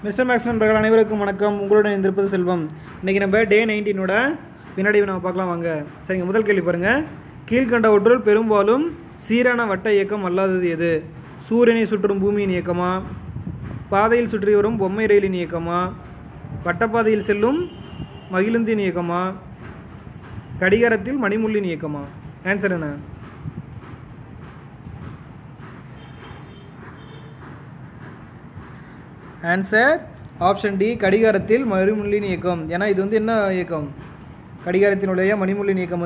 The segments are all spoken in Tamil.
மிஸ்டர் மேக்ஸ் நண்பர்கள் அனைவருக்கும் வணக்கம். உங்களுடன் இருந்திருப்பது செல்வம். இன்றைக்கி நம்ம டே 19ஓட வினாடி நம்ம பார்க்கலாம் வாங்க. சரிங்க, முதல் கேள்வி பாருங்கள். கீழ்கண்டவற்றுள் பெரும்பாலும் சீரான வட்ட இயக்கம் அல்லாதது எது? சூரியனை சுற்றும் பூமியின் இயக்கமா, பாதையில் சுற்றி வரும் பொம்மை ரயிலின் இயக்கமா, வட்டப்பாதையில் செல்லும் மகிழுந்தின் இயக்கமா, கடிகாரத்தில் மணிமுள்ளின் இயக்கமா? ஆன்சர் என்ன? ஆன்சர் ஆப்ஷன் டி, கடிகாரத்தில் மணிமுள்ளின் இயக்கம். ஏன்னா இது என்ன இயக்கம்? கடிகாரத்தினுடைய மணிமுள்ளின் இயக்கம்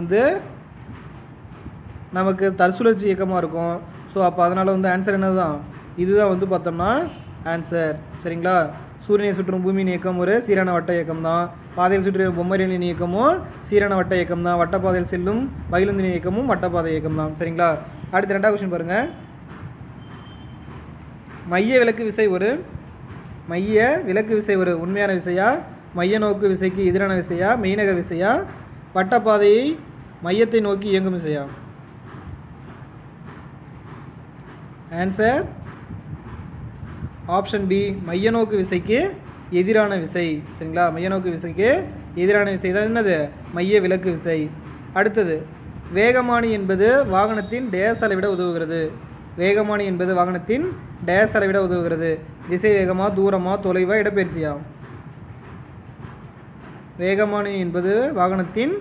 நமக்கு தற்சுழற்சி இயக்கமாக இருக்கும். ஸோ அப்போ அதனால் ஆன்சர் என்ன தான்? இதுதான் பார்த்தோம்னா ஆன்சர். சரிங்களா? சூரியனை சுற்றும் பூமியின் இயக்கம் ஒரு சீரான வட்ட இயக்கம் தான். பாதையில் சுற்றி பொம்மரின் இயக்கமும் சீரான வட்ட இயக்கம் தான். வட்டப்பாதையில் செல்லும் மகிழுந்தின் இயக்கமும் வட்டப்பாதை இயக்கம் தான். சரிங்களா? அடுத்த 2வது கொஸ்டின் பாருங்கள். மைய விலக்கு விசை ஒரு உண்மையான விசையா, மைய நோக்கு விசைக்கு எதிரான விசையா, மெய்நக விசையா, வட்டப்பாதையை மையத்தை நோக்கி இயங்கும் விசையா? ஆன்சர் ஆப்ஷன் பி, மைய நோக்கு விசைக்கு எதிரான விசை. சரிங்களா? மைய நோக்கு விசைக்கு எதிரான விசை தான் என்னது? மைய விலக்கு விசை. அடுத்தது, வேகமானி என்பது வாகனத்தின் டேஸ் அளவிட உதவுகிறது. வேகமானி என்பது வாகனத்தின் டேஸ் அளவிட உதவுகிறது. திசை வேகமா, தூரமா, தொலைவா, இடப்பெயர்ச்சியா? வேகமானி என்பது வாகனத்தின்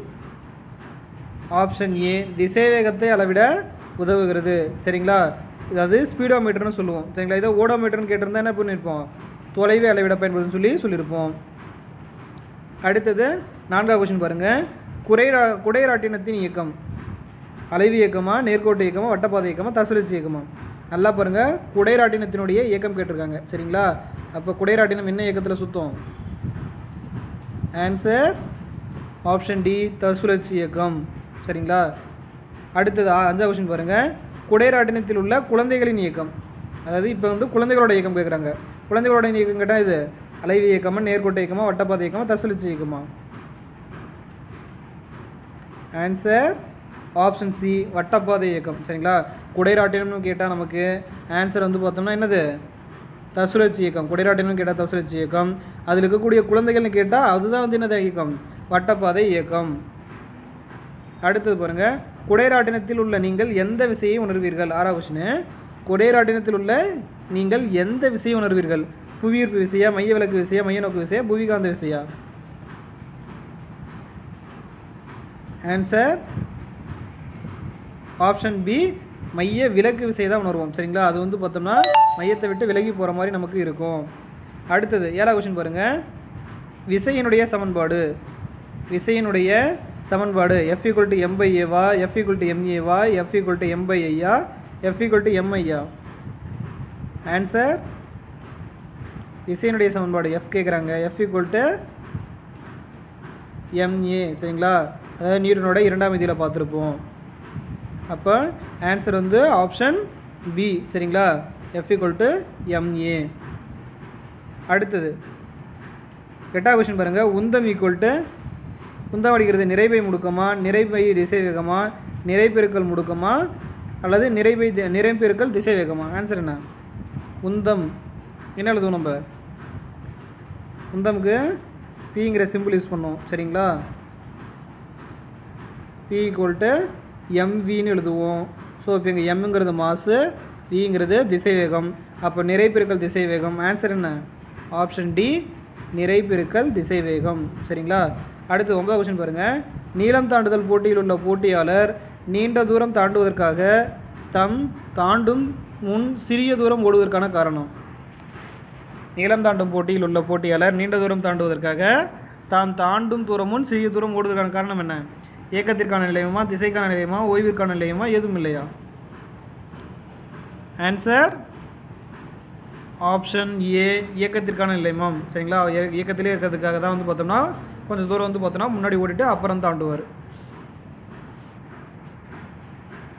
ஆப்ஷன் ஏ, திசை வேகத்தை அளவிட உதவுகிறது. சரிங்களா? இதாவது ஸ்பீடோமீட்டர்னு சொல்லுவோம். சரிங்களா? இதை ஓடோமீட்டர்னு கேட்டிருந்தா என்ன பண்ணியிருப்போம்? தொலைவை அளவிட பயன்படுதுன்னு சொல்லியிருப்போம். அடுத்தது 4வது கொஸ்டின் பாருங்கள். குடைராட்டினத்தின் இயக்கம் அலைவு இயக்கமா, நேர்கோட்டு இயக்கமா, வட்டப்பாதை இயக்கமா, தற்சுழற்சி இயக்கமா? நல்லா பாருங்கள், குடைராட்டினத்தினுடைய இயக்கம் கேட்டிருக்காங்க. சரிங்களா? அப்போ குடைராட்டினம் என்ன இயக்கத்தில் சுத்தம்? ஆன்சர் ஆப்ஷன் டி, தற்சுழற்சி இயக்கம். சரிங்களா? அடுத்தது 5வது கொஸ்டின் பாருங்கள். குடைராட்டினத்தில் உள்ள குழந்தைகளின் இயக்கம், அதாவது இப்போ குழந்தைகளோட இயக்கம் கேட்குறாங்க. குழந்தைகளோட இயக்கம் கேட்டால் இது அலைவு இயக்கமா, நேர்கோட்டு இயக்கமா, வட்டப்பாதை இயக்கமா, தற்சுழற்சி இயக்கமா? ஆன்சர் ஆப்ஷன் சி, வட்டப்பாதை இயக்கம். சரிங்களா? குடைராட்டினம்னு கேட்டால் நமக்கு ஆன்சர் பார்த்தோம்னா என்னது? தற்சுழற்சி இயக்கம். குடைராட்டினம்னு கேட்டால் தற்சுழற்சி இயக்கம். அதில் இருக்கக்கூடிய குழந்தைகள்னு கேட்டால் அதுதான் என்னது இயக்கம்? வட்டப்பாதை இயக்கம். அடுத்தது பாருங்கள். குடைராட்டினத்தில் உள்ள நீங்கள் எந்த விசையை உணர்வீர்கள்? 6வது கொஸ்டின். குடைராட்டினத்தில் உள்ள நீங்கள் எந்த விசையை உணர்வீர்கள்? புவியீர்ப்பு விசையா, மைய விலக்கு விசையா, மைய நோக்கு விசையா, புவிகாந்த விசையா? ஆன்சர் ஆப்ஷன் பி, மைய விலக்கு விசை தான் உணர்வோம். சரிங்களா? அது பார்த்தோம்னா மையத்தை விட்டு விலகி போகிற மாதிரி நமக்கு இருக்கும். அடுத்தது 7வது கொஸ்டின் பாருங்கள். விசையினுடைய சமன்பாடு F = m/a வா, F = ma வா, F = m/i-ஆ, F = mi-ஆ? ஆன்சர் விசையினுடைய சமன்பாடு F கேட்குறாங்க. F = ma. சரிங்களா? அதாவது நியூட்டனோட 2ஆம் விதியில் பார்த்துருப்போம். அப்போ ஆன்சர் ஆப்ஷன் பி. சரிங்களா? F = ma. அடுத்தது 8வது கொஸ்டின் பாருங்கள். உந்தம் அடிக்கிறது நிறைபை முடுக்கமா, நிறைபை திசை வேகமா, நிறைப்பெருக்கல் முடுக்கமா, அல்லது நிறைப்பெருக்கல் திசை வேகமா? ஆன்சர் என்ன? உந்தம் என்ன எழுதுவோம் நம்ம? உந்தமுக்கு பிங்கிற சிம்பிள் யூஸ் பண்ணோம். சரிங்களா? P = mvன்னு எழுதுவோம். ஸோ இப்போ இங்கே எம்ங்கிறது மாசு, விங்கிறது திசை வேகம். அப்போ நிறைப்பெருக்கல் திசை வேகம். ஆன்சர் என்ன? ஆப்ஷன் டி, நிறைப்பெருக்கல் திசை வேகம். சரிங்களா? அடுத்து 9வது கொஸ்டின் பாருங்கள். நீளம் தாண்டுதல் போட்டியில் உள்ள போட்டியாளர் நீண்ட தூரம் தாண்டுவதற்காக தாண்டும் முன் சிறிய தூரம் ஓடுவதற்கான காரணம்? நீளம் தாண்டும் போட்டியில் உள்ள போட்டியாளர் நீண்ட தூரம் தாண்டுவதற்காக தாண்டும் தூரம் முன் சிறிய தூரம் ஓடுவதற்கான காரணம் என்ன? இயக்கத்திற்கான நிலையமா, திசைக்கான நிலையமா, ஓய்விற்கான நிலையமா, எதுவும் இல்லையா? ஆன்சர் ஆப்ஷன் ஏ, இயக்கத்திற்கான நிலையமாம். சரிங்களா? இயக்கத்திலே இருக்கிறதுக்காக தான் பார்த்தோம்னா கொஞ்சம் தூரம் பார்த்தோம்னா முன்னாடி ஓடிட்டு அப்புறம் தாண்டுவார்.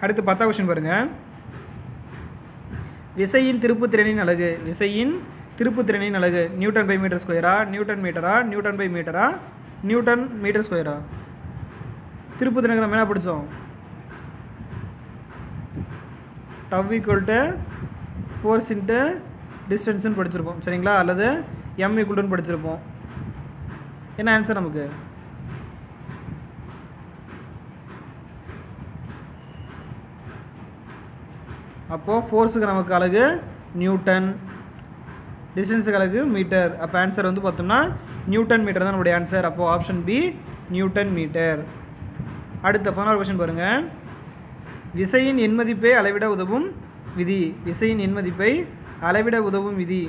அடுத்து 10வது கொஸ்டின் பாருங்கள். விசையின் திருப்புத்திறனின் அலகு Nm/m², நியூட்டன் மீட்டரா, நியூட்டன் பை மீட்டரா, நியூட்டன் மீட்டர் ஸ்கொயரா? திருப்புத்திறனுக்கு நம்ம என்ன படித்தோம்? Τ = ஃபோர்ஸ் இன்ட்டு டிஸ்டன்ஸ்னு படிச்சிருப்போம். சரிங்களா? அல்லது எம் ஈக்குவல்னு படிச்சிருப்போம். என்ன ஆன்சர் நமக்கு? அப்போது ஃபோர்ஸுக்கு நமக்கு அலகு நியூட்டன், டிஸ்டன்ஸுக்கு அலகு மீட்டர். அப்போ ஆன்சர் வந்து பார்த்தோம்னா நியூட்டன் மீட்டர் தான் நம்மளுடைய ஆன்சர். அப்போது ஆப்ஷன் பி நியூட்டன் மீட்டர். அடுத்த 11 கொஸ்டின் பாருங்கள். விசையின் எண்மதிப்பை அளவிட உதவும் விதி. விசையின் எண்மதிப்பை அளவிட உதவும் விதி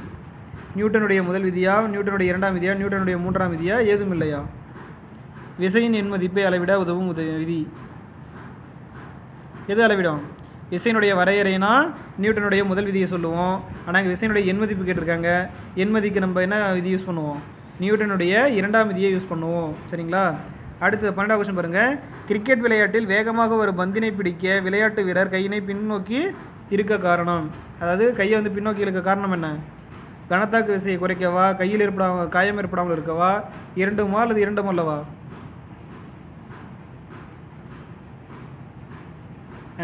நியூட்டனுடைய முதல் விதியா, நியூட்டனுடைய இரண்டாம் விதியா, நியூட்டனுடைய மூன்றாம் விதியா, ஏதும் இல்லையா? விசையின் எண்மதிப்பை அளவிட உதவும் விதி எது அளவிடும்? விசையினுடைய வரையறைனா நியூட்டனுடைய முதல் விதியை சொல்லுவோம். ஆனால் இங்கே விசையினுடைய எண்மதிப்பு கேட்டிருக்காங்க. எண்மதிக்கு நம்ம என்ன விதி யூஸ் பண்ணுவோம்? நியூட்டனுடைய இரண்டாம் விதியை யூஸ் பண்ணுவோம். சரிங்களா? அடுத்து 12 கொஸ்டின் பாருங்கள். கிரிக்கெட் விளையாட்டில் வேகமாக ஒரு பந்தினை பிடிக்க விளையாட்டு வீரர் கையினை பின்னோக்கி இருக்க காரணம். அதாவது கையை வந்து பின்னோக்கி இருக்க காரணம் என்ன? கனத்தாக்கு விசையை குறைக்கவா, கையில் ஏற்படாமல் காயம் ஏற்படாமல் இருக்கவா, இரண்டுமா அல்லது இரண்டும் அல்லவா?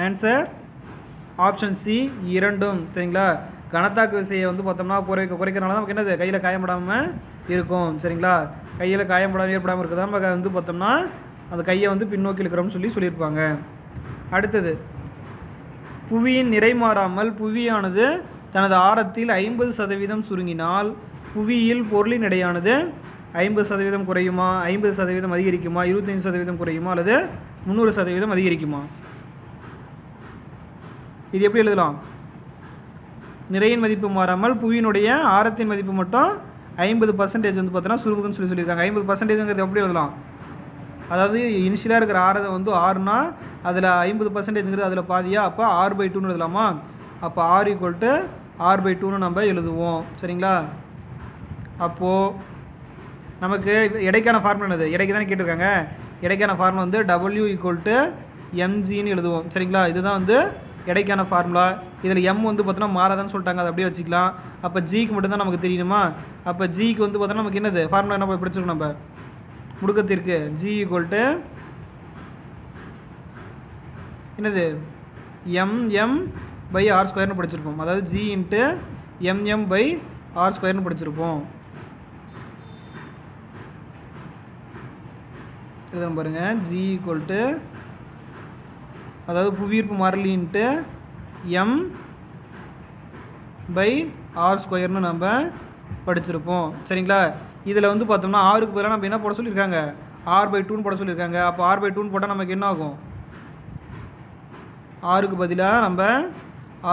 ஆன்சர் ஆப்ஷன் சி இரண்டும். சரிங்களா? கனத்தாக்கு விசையை வந்து பார்த்தோம்னா குறைக்கிறனால நமக்கு என்னது கையில் காயப்படாமல் இருக்கும். சரிங்களா? கையில் காயப்படாமல் ஏற்படாமல் இருக்குதா நம்ம வந்து பார்த்தோம்னா அந்த கையை வந்து பின்னோக்கி இருக்கிறோம்னு சொல்லியிருப்பாங்க. அடுத்தது, புவியின் நிறை மாறாமல் புவியானது தனது ஆரத்தில் 50% சுருங்கினால் புவியில் பொருளின் எடையானது 50% குறையுமா, 50% அதிகரிக்குமா, 25% குறையுமா அல்லது 300% அதிகரிக்குமா? இது எப்படி எழுதலாம்? நிறையின் மதிப்பு மாறாமல் புவியினுடைய ஆரத்தின் மதிப்பு மட்டும் 50% வந்து பார்த்தோன்னா சுருங்குதுன்னு சொல்லியிருக்காங்க. 50%ங்கிறது எப்படி எழுதலாம்? அதாவது இனிஷியலாக இருக்கிற ஆரதை வந்து 6னா அதில் 50%ங்கிறது அதில் பாதியா, அப்போ r/2ன்னு எழுதலாமா? அப்போ r = r/2ன்னு நம்ம எழுதுவோம். சரிங்களா? அப்போது நமக்கு எடைக்கான ஃபார்முலா என்னது? எடைக்கு தானே கேட்டிருக்காங்க. எடைக்கான ஃபார்முலா வந்து W = mgன்னு எழுதுவோம். சரிங்களா? இதுதான் வந்து எடைக்கான ஃபார்முலா. இதில் m வந்து பார்த்தோன்னா மாறாதான்னு சொல்லிட்டாங்க, அதை அப்படியே வச்சுக்கலாம். அப்போ ஜிக்கு மட்டும்தான் நமக்கு தெரியணுமா? அப்போ ஜிக்கு வந்து பார்த்தோன்னா நமக்கு என்னது ஃபார்முலா என்ன படிச்சிருக்கோம் நம்ம முடுக்கத்திற்கு? G = என்னது mm/r² படிச்சிருப்போம். அதாவது G × mm/r² படிச்சிருப்போம். எழுதணும் பாருங்கள். G = அதாவது புவியீர்ப்பு மாறிலி m/r² நம்ம படிச்சிருப்போம். சரிங்களா? இதில் வந்து பார்த்தோம்னா ஆறுக்கு பதிலாக நம்ம என்ன போட சொல்லியிருக்காங்க? r/2ன்னு போட சொல்லியிருக்காங்க. அப்போ r/2ன்னு போட்டால் நமக்கு என்ன ஆகும்? ஆறுக்கு பதிலாக நம்ம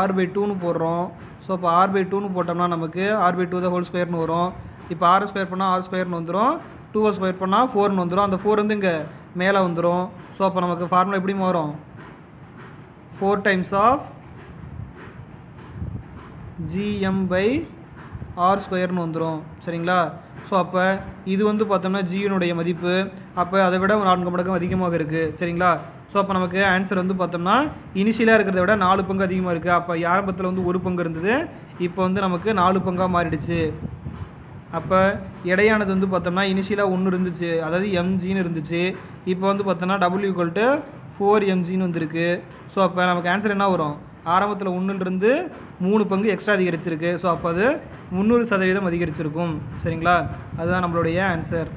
r/2ன்னு போடுறோம். ஸோ அப்போ r/2ன்னு போட்டோம்னா நமக்கு r/2² வரும். இப்போ r² பண்ணால் r² வந்துடும், 2² பண்ணால் 4ன்னு வந்துடும். அந்த 4 வந்து இங்கே மேலே வந்துடும். ஸோ அப்போ நமக்கு ஃபார்முலா எப்படி வரும்? 4 டைம்ஸ் ஆஃப் gm/r² வந்துடும். சரிங்களா? ஸோ அப்போ இது வந்து பார்த்தோம்னா ஜியினுடைய மதிப்பு அப்போ அதை விட 4 மடங்கு அதிகமாக இருக்குது. சரிங்களா? ஸோ அப்போ நமக்கு ஆன்சர் வந்து பார்த்தோம்னா இனிஷியலாக இருக்கிறத விட 4 பங்கு அதிகமாக இருக்குது. அப்போ ஆரம்பத்தில் வந்து 1 பங்கு இருந்தது, இப்போ வந்து நமக்கு 4 பங்காக மாறிடுச்சு. அப்போ எடையானது வந்து பார்த்தோம்னா இனிஷியலாக 1 இருந்துச்சு, அதாவது mgன்னு இருந்துச்சு. இப்போ வந்து பார்த்தோம்னா W = 4mgன்னு வந்துருக்கு. ஸோ அப்போ நமக்கு ஆன்சர் என்ன வரும்? ஆரம்பத்தில் 1லிருந்து 3 பங்கு எக்ஸ்ட்ரா அதிகரிச்சிருக்கு. ஸோ அப்போ அது 300% அதிகரிச்சிருக்கும். சரிங்களா? அதுதான் நம்மளுடைய ஆன்சர்.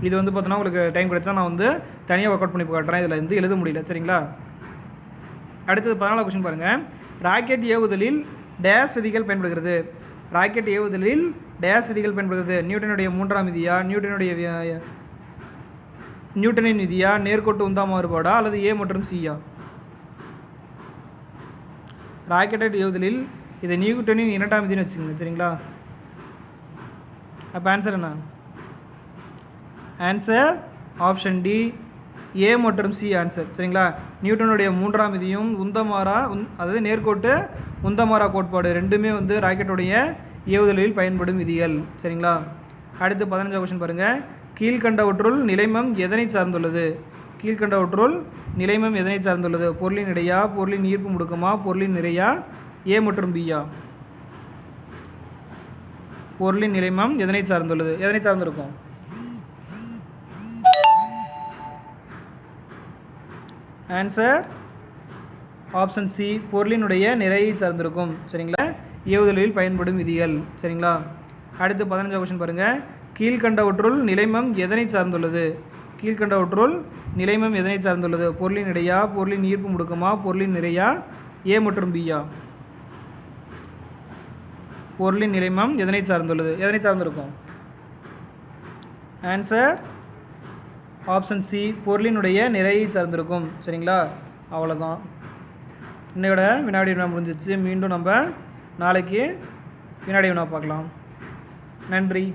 இது வந்து பார்த்தோன்னா உங்களுக்கு டைம் கிடைச்சா நான் வந்து தனியாக ஒர்க் அவுட் பண்ணி காட்டுறேன். இதில் வந்து எழுத முடியல. சரிங்களா? அடுத்தது 14 கொஸ்டின் பாருங்கள். ராக்கெட் ஏவுதலில் டேஸ் விதிகள் பயன்படுகிறது. ராக்கெட் ஏவுதலில் டேஸ் விதிகள் பயன்படுகிறது. நியூட்டனுடைய மூன்றாம் விதியா, நியூட்டனின் விதியா, நேர்கோட்டு உந்தா மாறுபாடா அல்லது ஏ மற்றும் சியா? ராக்கெட் ஏவுதலில் இதை நியூட்டனின் இரண்டாம் விதின்னு வச்சுக்கோங்க. சரிங்களா? அப்போ ஆன்சர் என்ன? ஆன்சர் ஆப்ஷன் டி ஏ மற்றும் சி ஆன்சர். சரிங்களா? நியூட்டனுடைய மூன்றாம் விதியும் அதாவது நேர்கோட்டு உந்தமாரா கோட்பாடு ரெண்டுமே வந்து ராக்கெட்டுடைய ஏவுதலில் பயன்படும் விதிகள். சரிங்களா? அடுத்து 15 கொஸ்டின் பாருங்கள். கீழ்கண்டவற்றுள் நிலைமம் எதனை சார்ந்துள்ளது? கீழ்கண்டவற்றுள் நிலைமம் எதனை சார்ந்துள்ளது? பொருளின் எடையா, பொருளின் ஈர்ப்பு முடுக்கமா, பொருளின் நிறையா, ஏ மற்றும் பியா? பொருளின் நிலைமம் எதனை சார்ந்துள்ளது? எதனை சார்ந்திருக்கும்? ஆன்சர் ஆப்ஷன் சி பொருளினுடைய நிறையை சார்ந்திருக்கும். சரிங்களா? ஏவுதலில் பயன்படும் விதிகள். சரிங்களா? அடுத்து 15 கொஸ்டின் பாருங்கள். கீழ்கண்டவற்றுள் நிலைமம் எதனை சார்ந்துள்ளது? கீழ்கண்டவற்றுள் நிலைமம் எதனை சார்ந்துள்ளது? பொருளின் எடையா, பொருளின் ஈர்ப்பு முடுக்கமா, பொருளின் நிறையா, ஏ மற்றும் பியா? பொருளின் நிலைமம் எதனை சார்ந்துள்ளது? எதனை சார்ந்திருக்கும்? ஆன்சர் ஆப்ஷன் சி, பொருளினுடைய நிறையை சார்ந்திருக்கும். சரிங்களா? அவ்வளோதான். இன்னையோட வினாடி வினா முடிஞ்சிச்சு. மீண்டும் நம்ம நாளைக்கு வினாடி வினா பார்க்கலாம். நன்றி.